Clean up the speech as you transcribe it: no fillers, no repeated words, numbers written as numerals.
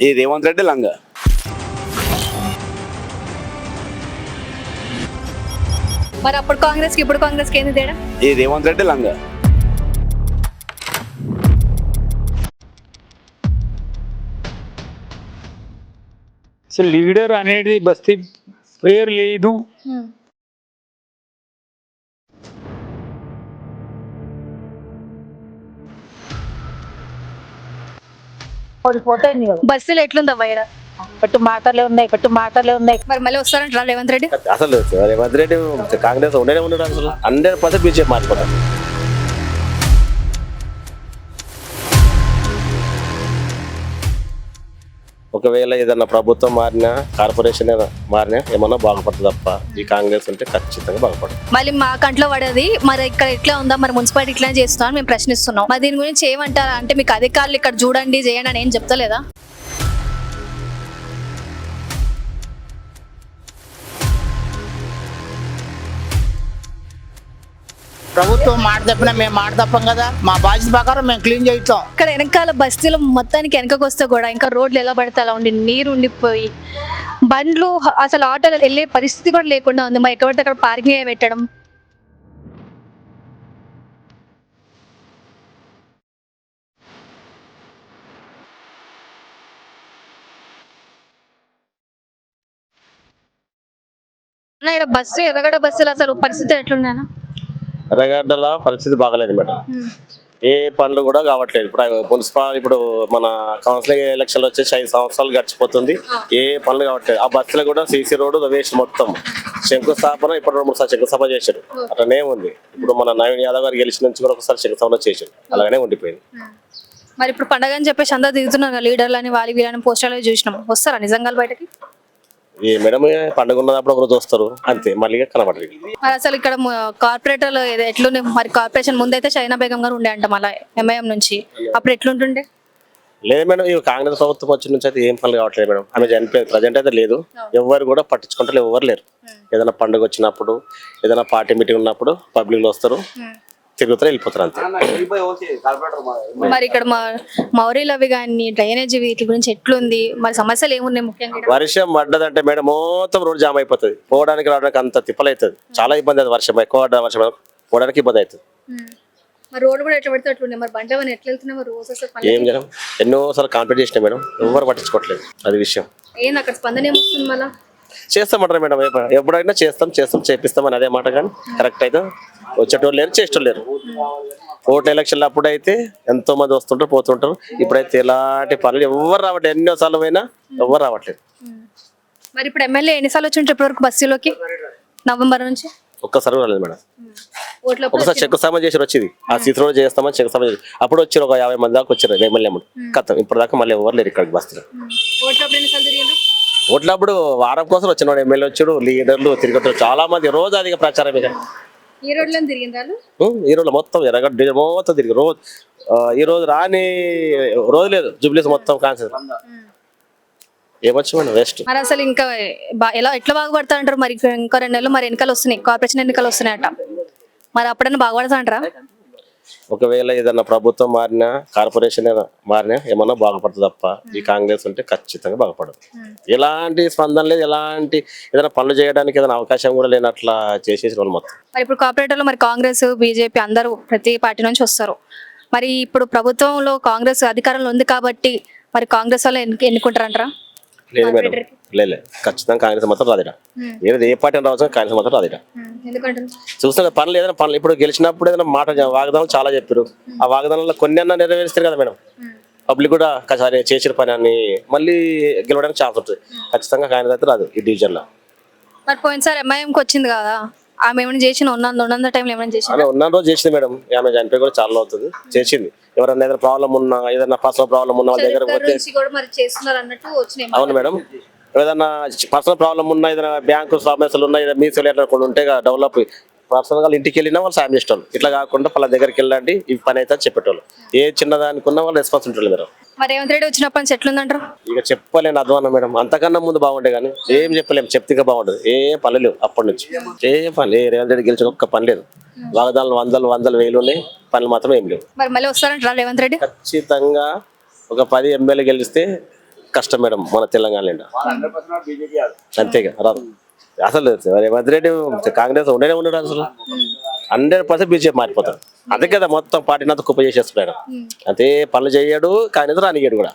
ఈ రేవంత్ రెడ్డి లంగ. మరి అప్పుడు కాంగ్రెస్ కి ఇప్పుడు కాంగ్రెస్ కి ఏంది తేడా? ఈ రేవంత్ రెడ్డి లంగ. అసలు లీడర్ అనేది బస్తీ పేరు లేదు. బస్సులు ఎట్లుందా వైర? కట్టు మాటలే ఉన్నాయి. మరి మళ్ళీ వస్తారంటారా రేవంత్ రెడ్డి? అసలు రేవంత్ రెడ్డి కాంగ్రెస్ ఉండనే ఉన్నాడు. అసలు 100% బీజేపీ మారిపోతాం. ఒకవేళ ఏదన్నా ప్రభుత్వం మారినా, కార్పొరేషన్ మారినా ఏమన్నా బాగుపడుతుంది తప్ప ఈ కాంగ్రెస్ ఉంటే ఖచ్చితంగా బాగుపడుతుంది. మళ్ళీ మా కంట్లో పడేది. మరి ఇక్కడ ఎట్లా ఉందా, మరి మున్సిపాలిటీ ఇట్లా చేస్తున్నాం మేము ప్రశ్నిస్తున్నాం. మరి దీని గురించి ఏమంటారా? అంటే మీకు అధికారులు ఇక్కడ చూడండి చేయండి అని ఏం చెప్తలేదా? ప్రభుత్వం మాట తప్పినా మేము మాట తప్పం కదా, మా బాధ్యత ప్రకారం మేము క్లీన్ చేయిస్తాం. ఇక్కడ వెనకాల బస్తీలో మొత్తానికి వెనకకు వస్తే కూడా ఇంకా రోడ్లు ఎలా పడితే అలా ఉండి నీరు ఉండిపోయి బండ్లు అసలు ఆటోలు వెళ్ళే పరిస్థితి కూడా లేకుండా ఉంది. మరి ఎక్కడ పడితే అక్కడ పార్కింగ్ పెట్టడం. ఇక్కడ బస్సు ఎర్రగడ్డ బస్సులు అసలు పరిస్థితి ఎట్లున్నాయన్నా? ఎర్రగడ్డల పరిస్థితి బాగలేదు మేడం. ఏ పనులు కూడా కావట్లేదు. ఇప్పుడు మున్సిపల్ ఇప్పుడు మన కౌన్సిలింగ్ ఎలక్షన్లు వచ్చేసి 5 సంవత్సరాలు గడిచిపోతుంది. ఏ పనులు కావట్లేదు. ఆ బస్సులు కూడా సీసీ రోడ్డు వేస్ట్ మొత్తం శంకుస్థాపన ఇప్పుడు 2-3 సార్లు శంకుస్థాపన చేశారు. అట్లనే ఉంది. ఇప్పుడు మన నవీన్ యాదవ్ గారు గెలిచిన నుంచి కూడా ఒకసారి శంకుస్థాపన చేశారు. అలాగనే ఉండిపోయింది. మరి ఇప్పుడు పండగ అని చెప్పేసి అందరూ దిగుతున్నారు, లీడర్లు అని వాళ్ళు వీళ్ళని పోస్టర్లు చూసినాం. వస్తారా నిజంగా బయటకి? ఈ మేడం పండుగ ఉన్నప్పుడు ఒక రోజు వస్తారు అంతే, మళ్ళీ కనబడరు. మరి అసలు ఇక్కడ కార్పొరేటర్లు ఎట్లుండే? మరి కార్పొరేషన్ ముందైతే చైనా బేగం గారు ఉండే అంట, మళ్ళీ ఎంఐఎం నుంచి. అప్పుడు ఎట్లుంటుండే? లేదు మేడం, ఈ కాంగ్రెస్ ప్రభుత్వం వచ్చిన నుంచి అయితే ఏం పనులు కావట్లేదు మేడం. ఆమె చనిపోయింది, ప్రజెంట్ అయితే లేదు. ఎవరు కూడా పట్టించుకుంటారు, ఎవరు లేరు. ఏదైనా పండుగ వచ్చినప్పుడు, ఏదైనా పార్టీ మీటింగ్ ఉన్నప్పుడు పబ్లిక్ లో వస్తారు, తిరుగుతారు, వెళ్ళిపోతారు అంతే. మరి ఇక్కడ మౌరీలు అవి కానీ డ్రైనేజ్ వీటి గురించి ఎట్లుంది? మరి సమస్యలు ఏమున్నాయి ముఖ్యంగా? వర్షం పడ్డదంటే మేడం మొత్తం రోడ్ జామ్ అయిపోతుంది. పోవడానికి రావడానికి అంత తిప్పలవుతుంది. చాలా ఇబ్బంది అవుతుంది. వర్షం ఎక్కువ వర్షం పోవడానికి ఇబ్బంది అవుతుంది. మరి రోడ్ కూడా ఎట్లా పడితే అట్లుండే. మరి బండి అవన్నీ ఎట్లా వెళ్తున్నాయి? మరి రోజు అసలు ఏం చేయడం, ఎన్నోసార్లు కాంప్లీట్ చేసినా మేడం, ఎవరు పట్టించుకోవట్లేదు. అది విషయం. ఏంది అక్కడ స్పందన ఏమొస్తుంది? మళ్ళీ చేస్తామంటారు మేడం, ఎప్పుడైనా చేస్తాం చేపిస్తామని అదే మాట. కానీ కరెక్ట్ అయితే వచ్చేటోళ్ళు లేరు, చేసేటోళ్ళు లేరు. ఓట్ల ఎలక్షన్లు అప్పుడైతే ఎంతో మంది వస్తుంటారు, పోతుంటారు. ఇప్పుడైతే ఎలాంటి పనులు ఎవరు రావట్లేదు. ఎన్నోసార్లు పోయినా ఎవరు రావట్లేదు. మరి ఇప్పుడు ఎమ్మెల్యే ఎన్నిసార్లు వచ్చి ఇప్పటివరకు బస్సులోకి? నవంబర్ నుంచి ఒక్కసారి రాలేదు మేడం. ఒకసారి శంకుస్థాపన చేసి వచ్చింది. ఆ సీట్ రోడ్ చేస్తామని శంకుస్థాపన చేసి అప్పుడు వచ్చారు. ఒక 50 మంది దాకా వచ్చారు ఎమ్మెల్యే. కథం ఇప్పటిదాకా మళ్ళీ ఎవరు లేరు ఇక్కడికి బస్సులో. ఓట్లప్పుడు వారం కోసం వచ్చినాడు ఎమ్మెల్యే, వచ్చాడు, లీడర్లు తిరుగుతారు చాలా మంది. రోజు అధిక ప్రచారం ఇక ఈ రోడ్లో మొత్తం ఎర్రగడ్డ మొత్తం తిరిగి రోజు. ఈ రోజు రాని రోజు లేదు. జూబ్లీస్ మొత్తం కాన్సర్ ఏమొచ్చు వేస్ట్. మరి అసలు ఇంకా ఎట్లా బాగుపడతా అంటారు? మరి ఇంకో 2 నెలలు మరి ఎన్నికలు వస్తున్నాయి, కార్పొరేషన్ ఎన్నికలు వస్తున్నాయట. మరి అప్పుడన్నా బాగుపడతా అంటారా? ఒకవేళ ఏదన్నా ప్రభుత్వం మారినా, కార్పొరేషన్ మారినా ఏమన్నా బాగుపడుతుంది తప్ప ఈ కాంగ్రెస్ ఉంటే ఖచ్చితంగా బాగుపడదు. ఎలాంటి స్పందన లేదు. ఎలాంటి ఏదైనా పనులు చేయడానికి ఏదైనా అవకాశం కూడా లేనట్లా చేసేసి వాళ్ళు మొత్తం. మరి ఇప్పుడు కార్పొరేటర్లు మరి కాంగ్రెస్, బీజేపీ అందరూ ప్రతి పార్టీ నుంచి వస్తారు. మరి ఇప్పుడు ప్రభుత్వంలో కాంగ్రెస్ అధికారంలో ఉంది కాబట్టి మరి కాంగ్రెస్ వాళ్ళు ఎన్నుకుంటారంటారా? లేదు మేడం, లేదు ఖచ్చితంగా కాంగ్రెస్ మాత్రం రాదిట. ఏదో ఏ పార్టీ రావచ్చు, కాంగ్రెస్ మాత్రం రాదిట. చూస్తున్నా పనులు ఏదైనా పనులు ఇప్పుడు గెలిచినప్పుడు ఏదైనా మాట వాగ్దానాలు చాలా చెప్పారు. ఆ వాగ్దానాల్లో కొన్ని అన్నా నెరవేరుస్తారు కదా మేడం. పబ్లిక్ కూడా ఒకసారి చేసిన పని అని మళ్ళీ గెలవడానికి ఛాన్స్ ఉంటుంది. ఖచ్చితంగా కాంగ్రెస్ అయితే రాదు ఈ డివిజన్ లో. మరి పోయినసారి ఎంఐఎంకి వచ్చింది కదా, ఆమె ఏమైనా చేసిన ఉన్న టైంలో ఏమైనా చేసింది? ఉన్న రోజు చేసింది మేడం. ఆమె చనిపోయి కూడా చాలా అవుతుంది, చేసింది. ఎవరైనా ఏదైనా ప్రాబ్లం ఉన్నా, ఏదైనా పర్సనల్ ప్రాబ్లం ఉన్న వాళ్ళ దగ్గర పోతే అవును మేడం. ఏదైనా పర్సనల్ ప్రాబ్లం ఉన్నా, ఏదైనా బ్యాంకు సమస్యలు ఉన్నా, ఏదైనా మీసేలు ఎట్లా కొన్ని ఉంటాయి కదా డెవలప్, పర్సనల్ గా ఇంటికి వెళ్ళినా వాళ్ళు సాయం చేసేవాళ్ళు. ఇట్లా కాకుండా వాళ్ళ దగ్గరికి వెళ్ళండి ఈ పని అయితే చెప్పేటోళ్ళు. ఏ చిన్నదానికి ఉన్న వాళ్ళు రెస్పాన్స్ ఉంటుంది మేడం. మరి రేవంత్ రెడ్డి వచ్చినప్పటి నుంచి ఎట్లుందంటారు? ఇక చెప్పలేను అధ్వానం మేడం. అంతకన్నా ముందు బాగుండే కానీ ఏం చెప్పలేము. చెప్తే బాగుండదు. ఏం పనులు లేవు అప్పటి నుంచి. ఏం పని రేవంత్ రెడ్డి గెలిచిన ఒక్క పని లేదు. వాగ్దానాలు వందలు వేలు ఉన్నాయి, పనులు మాత్రం ఏం లేవు. మరి మళ్ళీ వస్తారంటారా రేవంత్ రెడ్డి? ఖచ్చితంగా ఒక 10 ఎమ్మెల్యే గెలిస్తే కష్టం మేడం మన తెలంగాణలో. అంతేగా రాదు అసలు రేవంత్ రెడ్డి కాంగ్రెస్ ఉండనే ఉన్నాడు అసలు 100% బీజేపీ మారిపోతాడు. అందుకే కదా మొత్తం పార్టీని అంతా కుప్ప చేసేస్తున్నాడు. అంతే పనులు చేయడు కాంగ్రెస్ రానియడు కూడా.